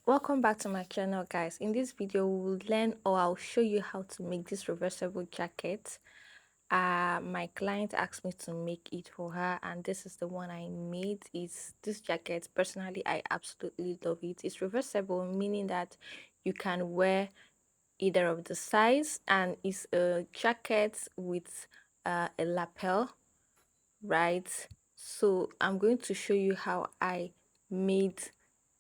Welcome back to my channel, guys. In this video we will learn, or I'll show you how to make this reversible jacket. My client asked me to make it for her, and this is the one I made. Is this jacket, personally I absolutely love it. It's reversible, meaning that you can wear either of the size, and it's a jacket with a lapel, right? So I'm going to show you how I made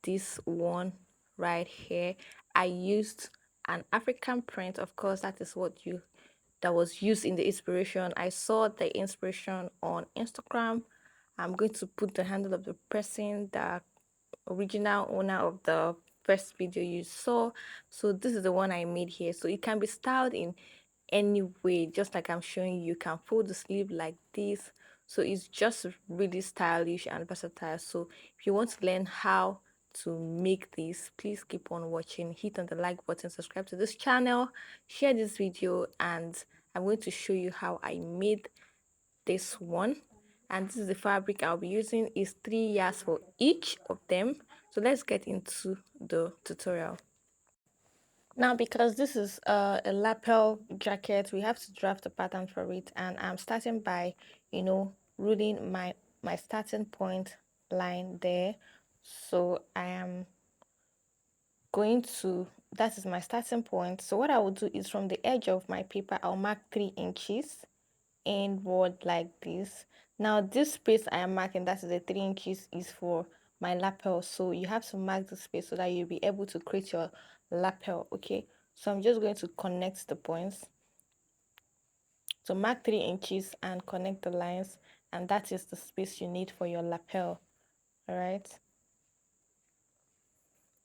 this one right here. I used an African print, of course. That was used in the inspiration. I saw the inspiration on Instagram. I'm going to put the handle of the person, the original owner of the first video you saw. So this is the one I made here. So it can be styled in any way, just like I'm showing you. You can fold the sleeve like this. So it's just really stylish and versatile. So if you want to learn how to make this, please keep on watching. Hit on the like button, subscribe to this channel, share this video, and I'm going to show you how I made this one. And this is the fabric I'll be using. Is 3 yards for each of them. So let's get into the tutorial. Now, because this is a lapel jacket, we have to draft a pattern for it, and I'm starting by, ruling my starting point line there. So I am going to, that is my starting point. So what I will do is, from the edge of my paper, I'll mark 3 inches inward like this. Now this space I am marking, that is the 3 inches, is for my lapel. So you have to mark the space so that you'll be able to create your lapel. Okay, so I'm just going to connect the points. So mark 3 inches and connect the lines, and that is the space you need for your lapel. All right,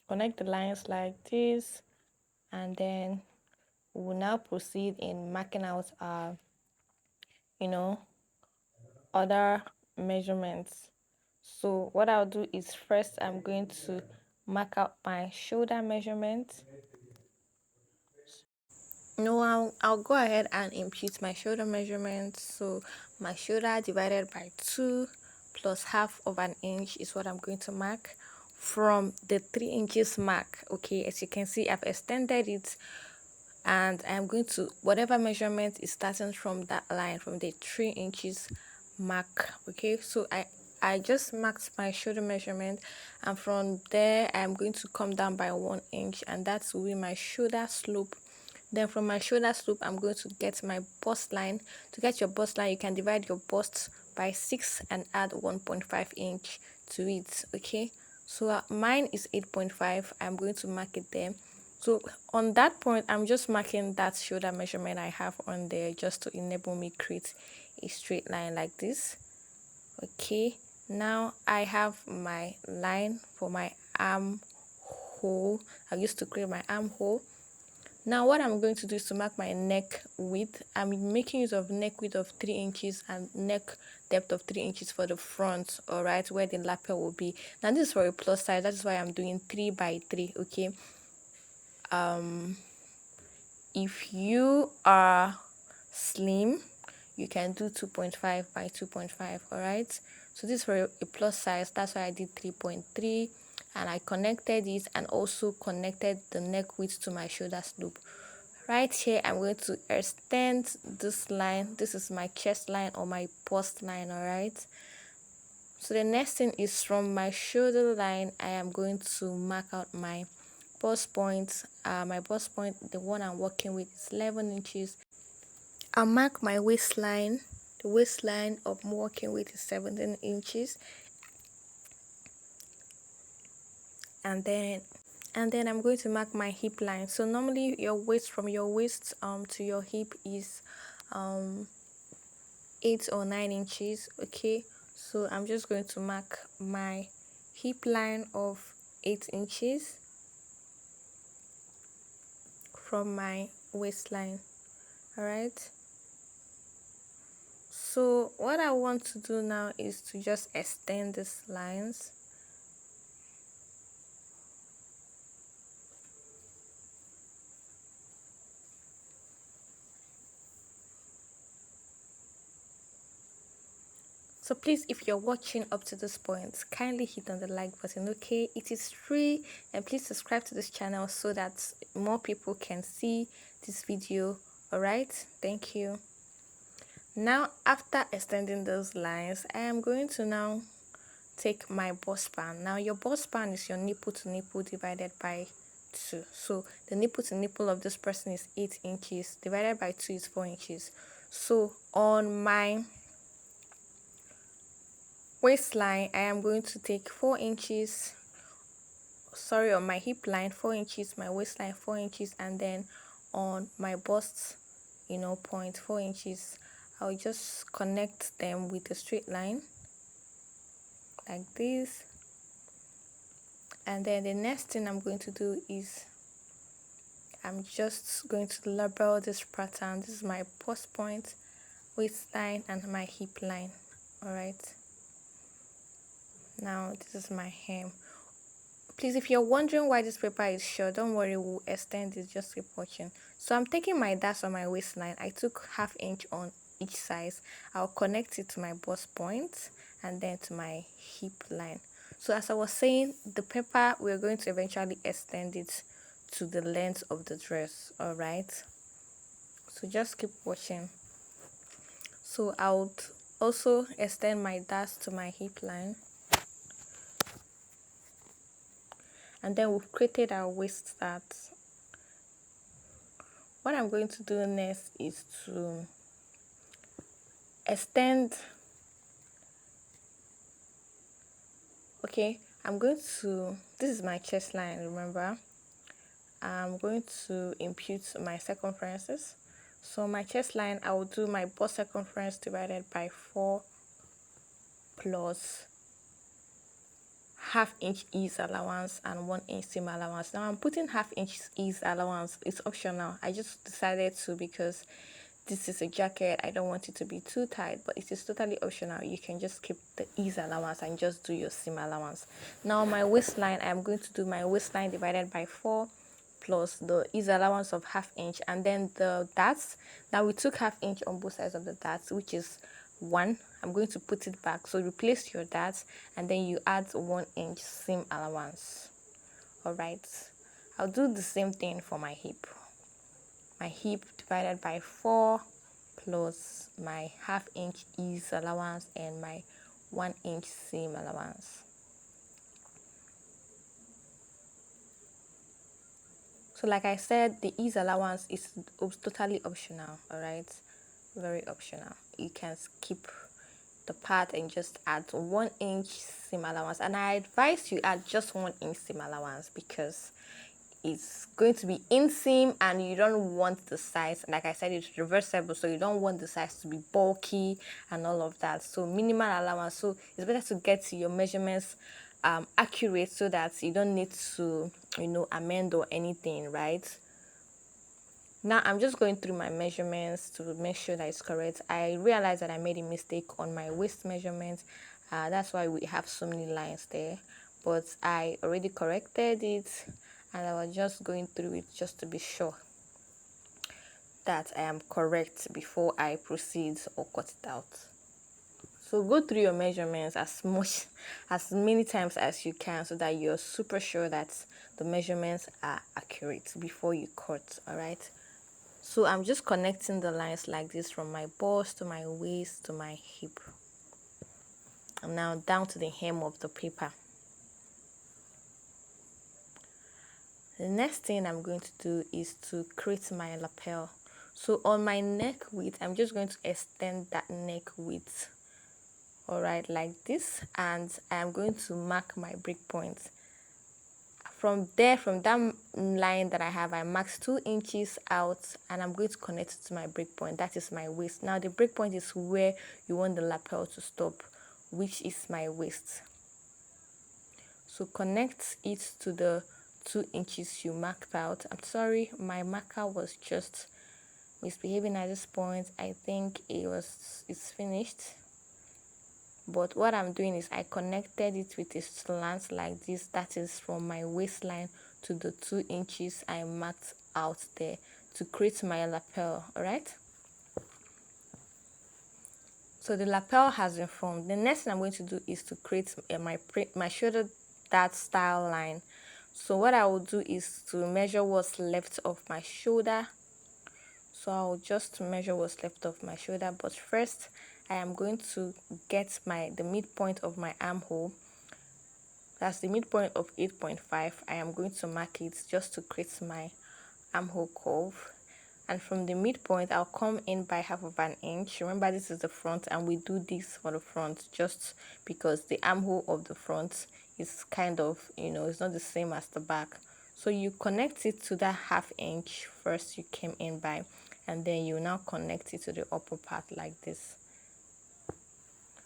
connect the lines like this, and then we will now proceed in marking out our other measurements. So what I'll do is, first I'm going to mark out my shoulder measurement. No, I'll go ahead and impute my shoulder measurement. So my shoulder divided by 2 plus half of an inch is what I'm going to mark from the 3 inches mark. Okay, as you can see, I've extended it, and I'm going to, whatever measurement is starting from that line, from the 3 inches mark. Okay, so I just marked my shoulder measurement, and from there I'm going to come down by 1 inch, and that's will be my shoulder slope. Then from my shoulder slope, I'm going to get my bust line. To get your bust line, you can divide your bust by 6 and add 1.5 inch to it. Okay, so mine is 8.5. I'm going to mark it there. So on that point, I'm just marking that shoulder measurement I have on there, just to enable me create a straight line like this. Okay, now I have my line for my armhole. I used to create my armhole. Now what I'm going to do is to mark my neck width. I'm making use of neck width of 3 inches and neck depth of 3 inches for the front, all right, where the lapel will be. Now this is for a plus size, that is why I'm doing 3 by 3. Okay, if you are slim, you can do 2.5 by 2.5. all right, so this is for a plus size, that's why I did 3.3, and I connected it and also connected the neck width to my shoulder slope. Right here, I'm going to extend this line. This is my chest line or my bust line. All right, so the next thing is, from my shoulder line, I am going to mark out my bust point. My bust point, the one I'm working with, is 11 inches. I'll mark my waistline. The waistline of I'm working with is 17 inches. And then I'm going to mark my hip line. So normally your waist, from your waist to your hip, is 8 or 9 inches. Okay, so I'm just going to mark my hip line of 8 inches from my waistline. All right, so what I want to do now is to just extend these lines. So please, if you're watching up to this point, kindly hit on the like button, okay? It is free, and please subscribe to this channel so that more people can see this video. All right, thank you. Now, after extending those lines, I am going to now take my bust span. Now, your bust span is your nipple to nipple divided by 2. So the nipple to nipple of this person is 8 inches divided by 2 is 4 inches. So on my waistline, I am going to take 4 inches, sorry, on my hip line 4 inches, my waistline 4 inches, and then on my bust, point 4 inches. I'll just connect them with a straight line like this. And then the next thing I'm going to do is I'm just going to label this pattern. This is my bust point, waistline, and my hip line. All right, now this is my hem. Please, if you're wondering why this paper is short, don't worry, we'll extend it. Just keep watching. So I'm taking my dash on my waistline. I took ½ inch on each side. I'll connect it to my bust point and then to my hip line. So as I was saying, the paper, we're going to eventually extend it to the length of the dress. All right, so just keep watching. So I would also extend my dash to my hip line. And then we've created our waist start. What I'm going to do next is to extend. Okay, this is my chest line, remember? I'm going to impute my circumferences. So my chest line, I will do my bust circumference divided by 4 plus ½ inch ease allowance and 1 inch seam allowance. Now I'm putting ½ inch ease allowance. It's optional. I just decided to because this is a jacket. I don't want it to be too tight, but it is totally optional. You can just keep the ease allowance and just do your seam allowance. Now my waistline, I'm going to do my waistline divided by 4 plus the ease allowance of ½ inch, and then the darts. Now we took ½ inch on both sides of the darts, which is 1. I'm going to put it back. So replace your darts and then you add 1 inch seam allowance. All right, I'll do the same thing for my hip. My hip divided by 4 plus my ½ inch ease allowance and my 1 inch seam allowance. So like I said, the ease allowance is totally optional. All right, very optional. You can skip the part and just add 1 inch seam allowance, and I advise you add just 1 inch seam allowance because it's going to be inseam and you don't want the size, like I said, it's reversible, so you don't want the size to be bulky and all of that. So minimal allowance. So it's better to get your measurements accurate so that you don't need to amend or anything, right? Now I'm just going through my measurements to make sure that it's correct. I realized that I made a mistake on my waist measurement. That's why we have so many lines there, but I already corrected it and I was just going through it just to be sure that I am correct before I proceed or cut it out. So go through your measurements as many times as you can so that you're super sure that the measurements are accurate before you cut. All right, so I'm just connecting the lines like this from my bust to my waist to my hip, and now down to the hem of the paper. The next thing I'm going to do is to create my lapel. So on my neck width, I'm just going to extend that neck width, all right, like this, and I'm going to mark my break point. From that line that I have, I marked 2 inches out, and I'm going to connect it to my break point. That is my waist. Now the break point is where you want the lapel to stop, which is my waist. So connect it to the 2 inches you marked out. I'm sorry, my marker was just misbehaving at this point. I think it's finished, but what I'm doing is I connected it with a slant like this. That is from my waistline to the 2 inches I marked out there to create my lapel. All right, So the lapel has been formed. The next thing I'm going to do is to create my shoulder dart style line. So what I will do is to measure what's left of my shoulder. So I'll just measure what's left of my shoulder, but first I am going to get the midpoint of my armhole. That's the midpoint of 8.5. I am going to mark it just to create my armhole curve. And from the midpoint, I'll come in by half of an inch. Remember, this is the front, and we do this for the front just because the armhole of the front is kind of, it's not the same as the back. So you connect it to that half inch first you came in by, and then you now connect it to the upper part like this.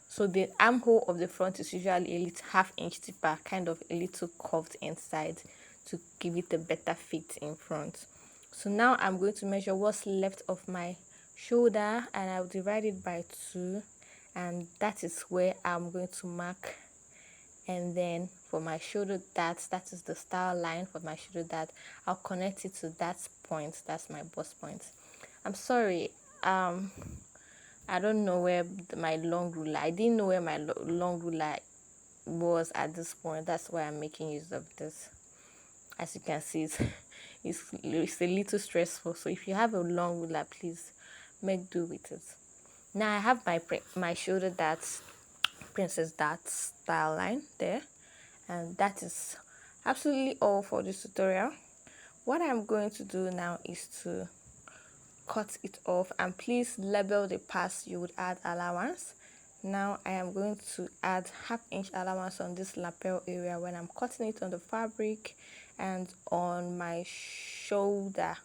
So the armhole of the front is usually a little half inch deeper, kind of a little curved inside to give it a better fit in front. So now I'm going to measure what's left of my shoulder, and I'll divide it by 2, and that is where I'm going to mark. And then for my shoulder dart, that is the style line for my shoulder dart, I'll connect it to that point. That's my bust point. I'm sorry, I don't know where my long ruler, I didn't know where my long ruler was at this point. That's why I'm making use of this. As you can see, it's a little stressful. So if you have a long ruler, please make do with it. Now I have my shoulder darts, princess darts style line there. And that is absolutely all for this tutorial. What I'm going to do now is to cut it off, and please label the parts you would add allowance. Now I am going to add half-inch allowance on this lapel area when I'm cutting it on the fabric and on my shoulder.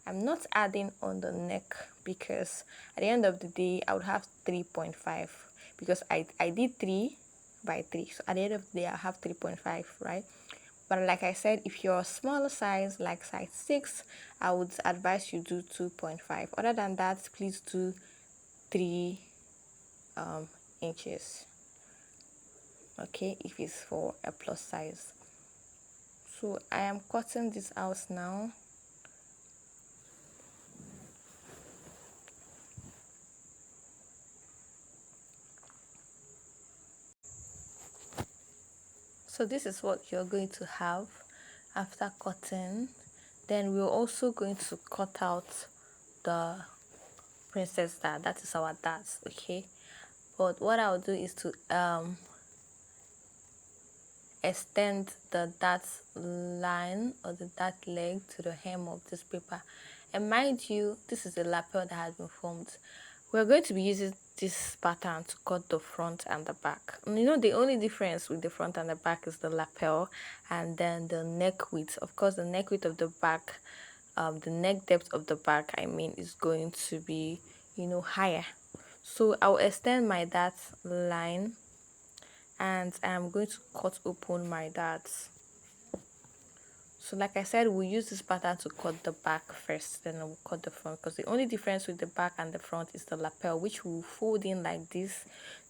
I'm not adding on the neck because at the end of the day I would have 3.5 because I did 3 by 3, so at the end of the day I have 3.5, right? But like I said, if you're a smaller size, like size 6, I would advise you do 2.5. Other than that, please do 3 inches. Okay, if it's for a plus size. So I am cutting this out now. So this is what you're going to have after cutting. Then we're also going to cut out the princess dart. That is our darts, okay? But what I'll do is to extend the dart line or the dart leg to the hem of this paper. And mind you, this is a lapel that has been formed. We're going to be using this pattern to cut the front and the back. And the only difference with the front and the back is the lapel and then the neck width. Of course, the neck width of the back, the neck depth of the back, is going to be, higher. So I'll extend my dart line and I'm going to cut open my darts. So like I said, we'll use this pattern to cut the back first, then we'll cut the front, because the only difference with the back and the front is the lapel, which we'll fold in like this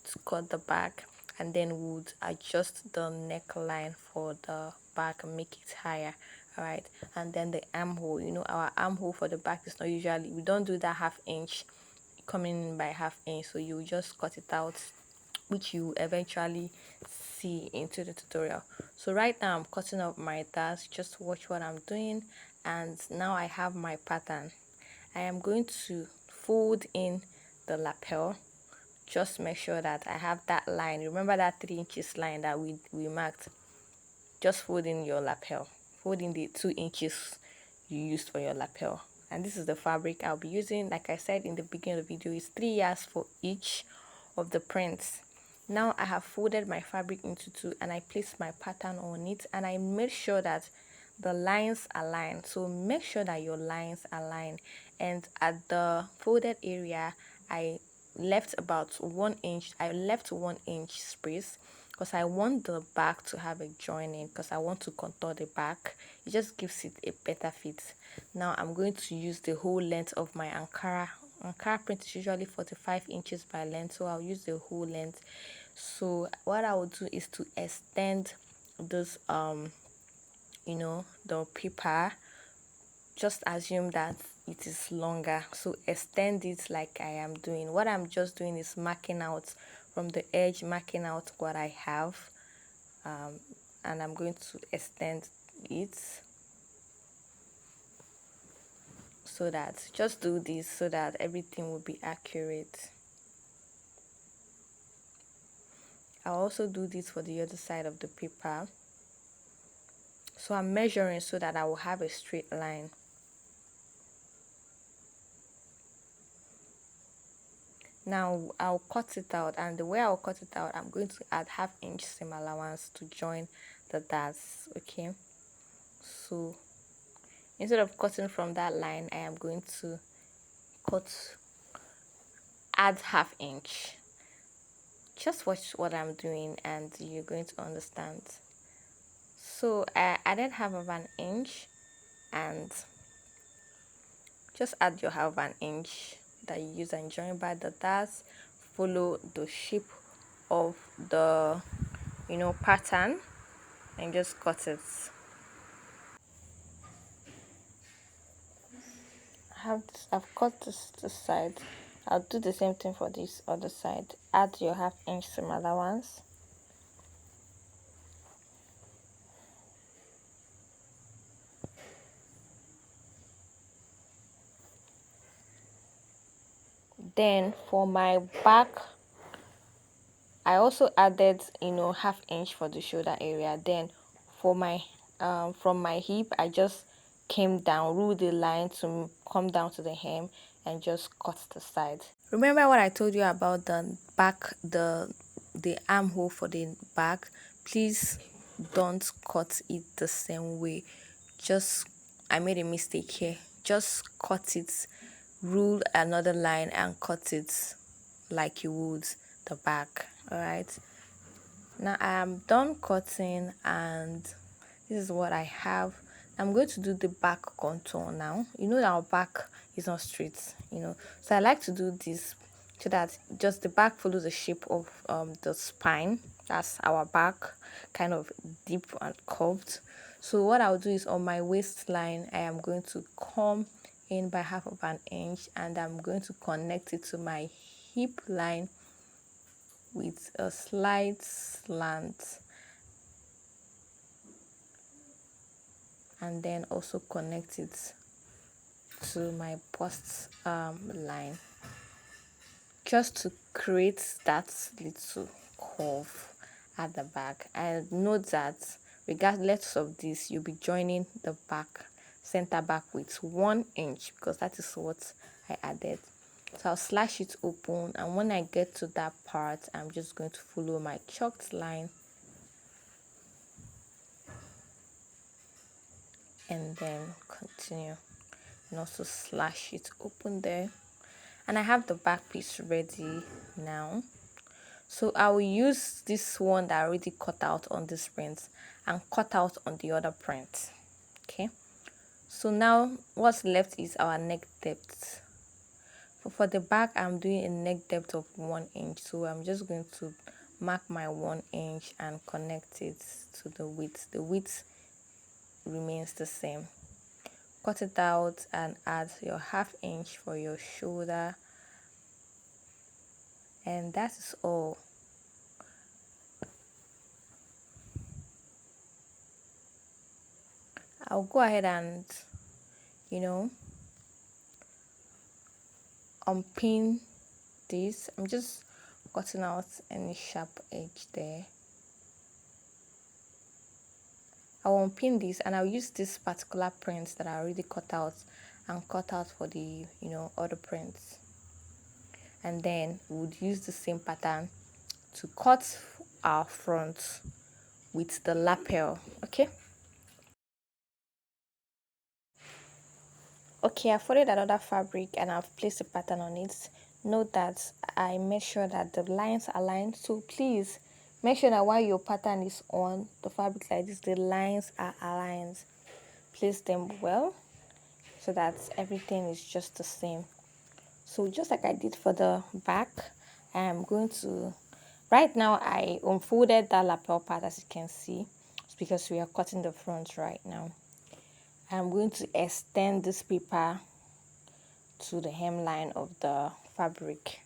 to cut the back, and then we'll adjust the neckline for the back and make it higher. All right, and then the armhole, our armhole for the back is not usually, we don't do that half inch coming in by half inch, so you just cut it out, which you eventually see into the tutorial. So right now I'm cutting up my darts. Just watch what I'm doing, and now I have my pattern. I am going to fold in the lapel. Just make sure that I have that line. Remember that 3 inches line that we marked? Just fold in your lapel. Fold in the 2 inches you used for your lapel. And this is the fabric I'll be using. Like I said in the beginning of the video, it's 3 yards for each of the prints. Now I have folded my fabric into 2 and I placed my pattern on it, and I made sure that the lines align. So make sure that your lines align, and at the folded area I left about 1 inch. I left 1 inch space because I want the back to have a joining, because I want to contour the back. It just gives it a better fit. Now I'm going to use the whole length of my Ankara print is usually 45 inches by length, so I'll use the whole length. So what I will do is to extend this the paper just assume that it is longer, so extend it like I am doing. What I'm just doing is marking out from the edge, marking out what I have, and I'm going to extend it, so that just do this so that everything will be accurate. I'll also do this for the other side of the paper. So I'm measuring so that I will have a straight line. Now I'll cut it out, and the way I'll cut it out, I'm going to add ½ inch seam allowance to join the dots. Okay, so instead of cutting from that line, I am going to add ½ inch. Just watch what I'm doing and you're going to understand. So I added ½ inch, and just add your ½ inch that you use and join by the dots. Follow the shape of the pattern and just cut it. I've cut this side. I'll do the same thing for this other side. Add your ½ inch seam allowance. Then for my back, I also added ½ inch for the shoulder area. Then for my from my hip, I just came down, ruled the line to come down to the hem, and just cut the side. Remember what I told you about the back, the armhole for the back? Please don't cut it the same way. Just, I made a mistake here. Just cut it, rule another line and cut it like you would the back. All right, now I am done cutting, and this is what I have. I'm going to do the back contour now. You know that our back is not straight, so I like to do this so that just the back follows the shape of the spine. That's our back, kind of deep and curved. So what I'll do is on my waistline, I am going to come in by ½ inch, and I'm going to connect it to my hip line with a slight slant, and then also connect it to my bust line, just to create that little curve at the back. And note that regardless of this, you'll be joining the back, center back, with 1 inch, because that is what I added. So I'll slash it open, and when I get to that part, I'm just going to follow my chalked line and then continue, and also slash it open there. And I have the back piece ready now, so I will use this one that I already cut out on this print and cut out on the other print. Okay, so now what's left is our neck depth. For the back, I'm doing a neck depth of 1 inch, so I'm just going to mark my 1 inch and connect it to the width. The width remains the same. Cut it out and add your ½ inch for your shoulder, and that is all. I'll go ahead and unpin this. I'm just cutting out any sharp edge there. I'll unpin this, and I'll use this particular print that I already cut out and cut out for the other prints, and then we would use the same pattern to cut our front with the lapel. Okay, I folded another fabric and I've placed a pattern on it. Note that I make sure that the lines are aligned, so please make sure that while your pattern is on the fabric like this, the lines are aligned. Place them well so that everything is just the same. So just like I did for the back, I am going to, right now I unfolded that lapel part, as you can see. It's because we are cutting the front right now. I'm going to extend this paper to the hemline of the fabric.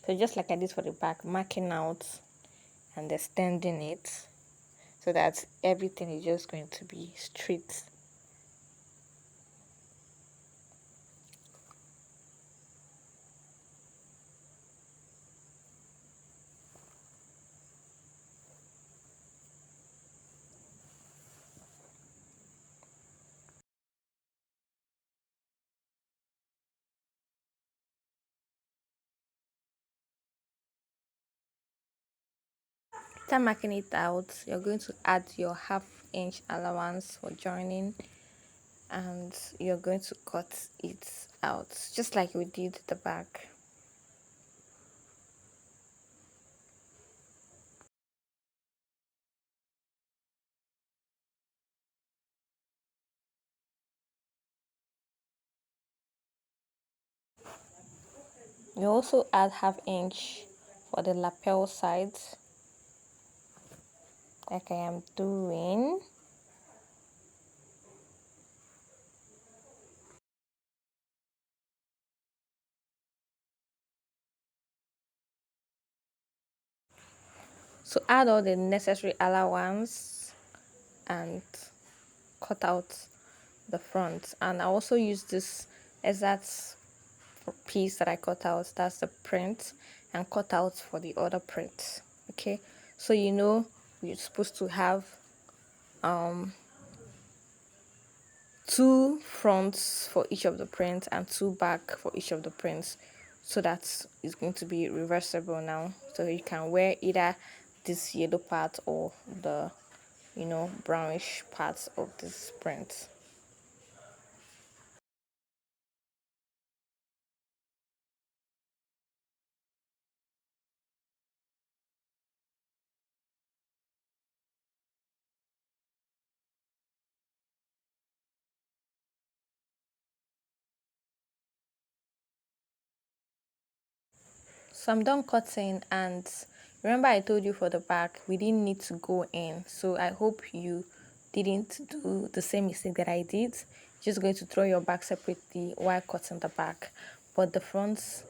So just like I did for the back, marking out and extending it so that everything is just going to be straight. After marking it out, you're going to add your ½ inch allowance for joining, and you're going to cut it out just like we did the back. You also add ½ inch for the lapel sides like I am doing. So add all the necessary allowance and cut out the front. And I also use this exact piece that I cut out, that's the print, and cut out for the other print. Okay, so you know you're supposed to have two fronts for each of the prints and two back for each of the prints, so that it's going to be reversible now, so you can wear either this yellow part or the brownish parts of this print. So I'm done cutting, and remember I told you for the back we didn't need to go in, so I hope you didn't do the same mistake that I did. Just going to throw your back separately while cutting the back, but the fronts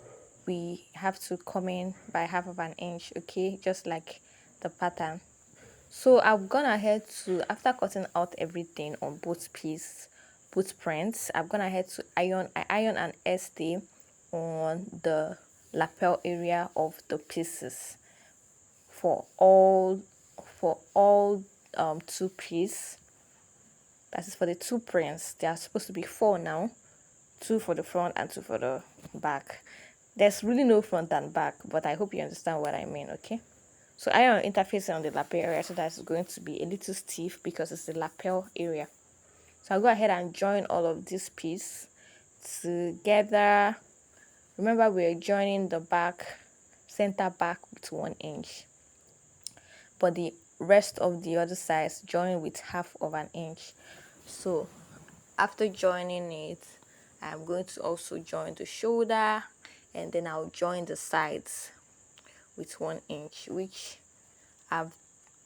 we have to come in by ½ inch, okay, just like the pattern. So I've gone ahead to, after cutting out everything on both prints, I've gone ahead to iron. I iron an SD on the lapel area of the pieces for all two pieces. That is for the two prints. There are supposed to be four now, two for the front and two for the back. There's really no front and back, but I hope you understand what I mean. Okay, so iron interfacing on the lapel area, so that's going to be a little stiff because it's the lapel area. So I'll go ahead and join all of this piece together. Remember, we're joining the back, center back with 1 inch, but the rest of the other sides join with ½ inch. So after joining it, I'm going to also join the shoulder, and then I'll join the sides with 1 inch, which I've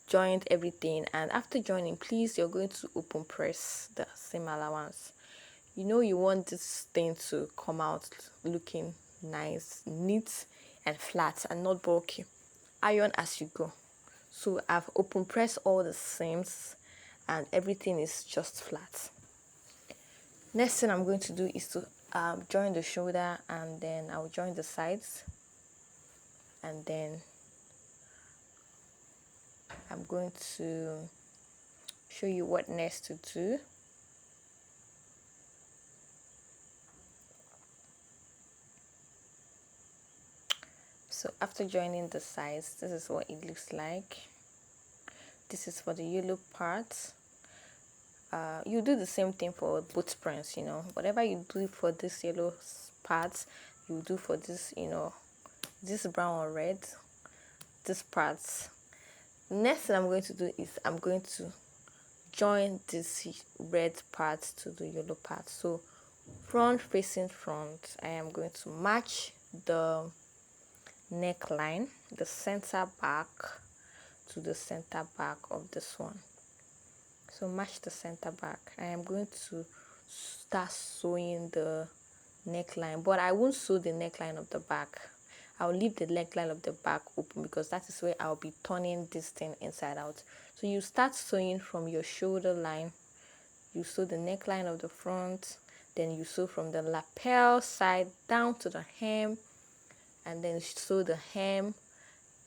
joined everything. And after joining, please, you're going to open press the seam allowance. You want this thing to come out looking nice, neat and flat, and not bulky. Iron as you go. So I've open pressed all the seams and everything is just flat. Next thing I'm going to do is to join the shoulder, and then I'll join the sides, and then I'm going to show you what next to do. So after joining the sides, this is what it looks like. This is for the yellow part. You do the same thing for both prints. Whatever you do for this yellow part, you do for this, this brown or red, this parts. Next thing I'm going to do is I'm going to join this red part to the yellow part. So front facing front, I am going to match the neckline, the center back to the center back of this one. So match the center back. I am going to start sewing the neckline, but I won't sew the neckline of the back. I'll leave the neckline of the back open because that is where I'll be turning this thing inside out. So you start sewing from your shoulder line. You sew the neckline of the front, then you sew from the lapel side down to the hem, and then sew the hem.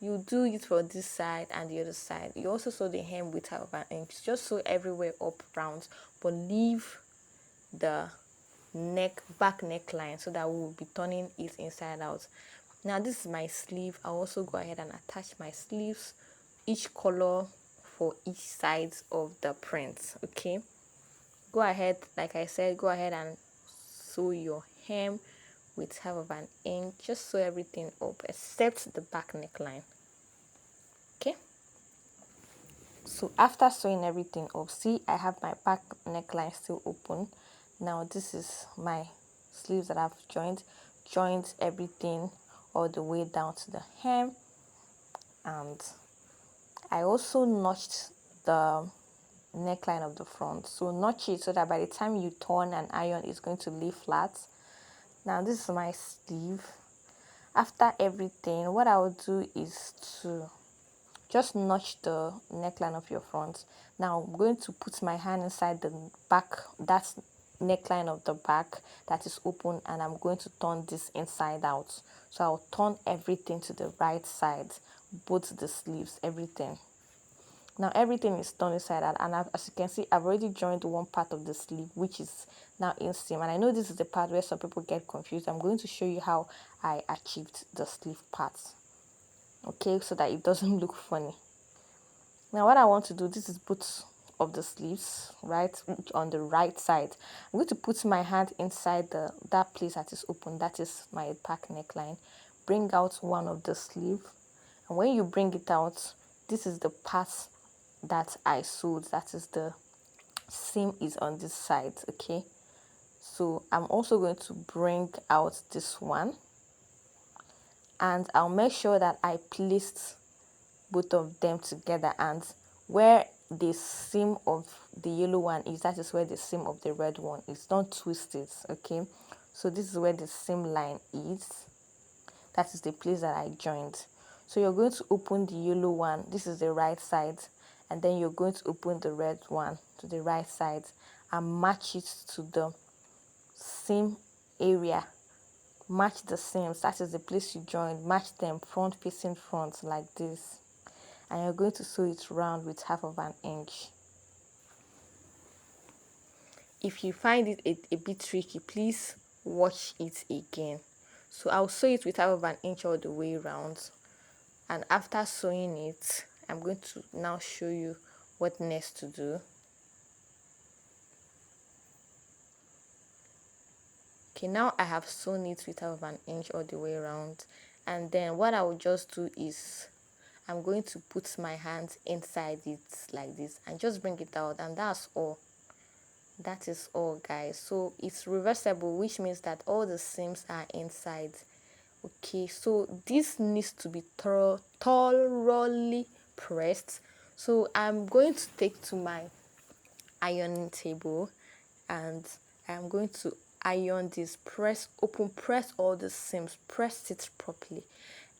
You do it for this side and the other side. You also sew the hem with half an inch. Just sew everywhere up round, but leave the back neckline so that we will be turning it inside out. Now this is my sleeve. I'll also go ahead and attach my sleeves, each color for each side of the print. Okay, go ahead, like I said, go ahead and sew your hem with half of an inch. Just sew everything up except the back neckline. Okay, so after sewing everything up, see, I have my back neckline still open. Now this is my sleeves that I've joined everything all the way down to the hem, and I also notched the neckline of the front. So notch it so that by the time you turn and iron, it's going to lay flat. Now this is my sleeve. After everything, what I will do is to just notch the neckline of your front. Now I'm going to put my hand inside the back, that's neckline of the back that is open, and I'm going to turn this inside out. So I'll turn everything to the right side, both the sleeves, everything. Now everything is turned inside out, and as you can see, I've already joined one part of the sleeve, which is now inseam. And I know this is the part where some people get confused. I'm going to show you how I achieved the sleeve part, okay, so that it doesn't look funny. Now what I want to do, this is both of the sleeves, right, on the right side. I'm going to put my hand inside that place that is open, that is my back neckline. Bring out one of the sleeve, and when you bring it out, this is the part that I sewed, that is the seam is on this side. Okay, so I'm also going to bring out this one, and I'll make sure that I placed both of them together, and where the seam of the yellow one is, that is where the seam of the red one is. Don't twist it. Okay, so this is where the seam line is, that is the place that I joined. So you're going to open the yellow one, this is the right side, and then you're going to open the red one to the right side and match it to the seam area. Match the seams, that is the place you joined. Match them front facing front like this, and you're going to sew it round with half of an inch. If you find it a bit tricky, please watch it again. So I'll sew it with half of an inch all the way around, and after sewing it, I'm going to now show you what next to do. Okay, now I have sewn it with half of an inch all the way around, and then what I will just do is I'm going to put my hands inside it like this and just bring it out, and that's all. That is all, guys. So it's reversible, which means that all the seams are inside. Okay, so this needs to be thoroughly pressed. So I'm going to take to my ironing table, and I'm going to iron this. Press open, press all the seams, press it properly.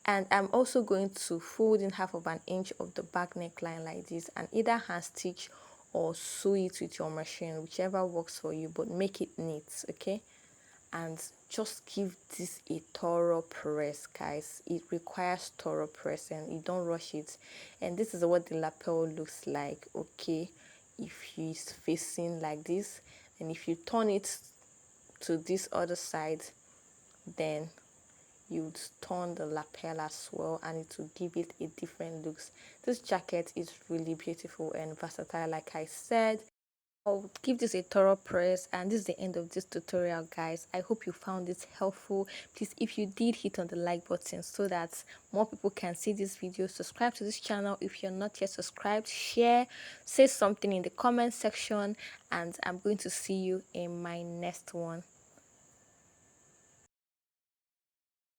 And I'm also going to fold in half of an inch of the back neckline like this, and either hand stitch or sew it with your machine, whichever works for you, but make it neat. Okay, and just give this a thorough press, guys. It requires thorough press, and you don't rush it. And this is what the lapel looks like. Okay, if it's facing like this, and if you turn it to this other side, then you'd turn the lapel as well, and it will give it a different looks. This jacket is really beautiful and versatile, like I said. I'll give this a thorough press, and this is the end of this tutorial, guys. I hope you found it helpful. Please, if you did, hit on the like button so that more people can see this video. Subscribe to this channel if you're not yet subscribed. Share, say something in the comment section, and I'm going to see you in my next one.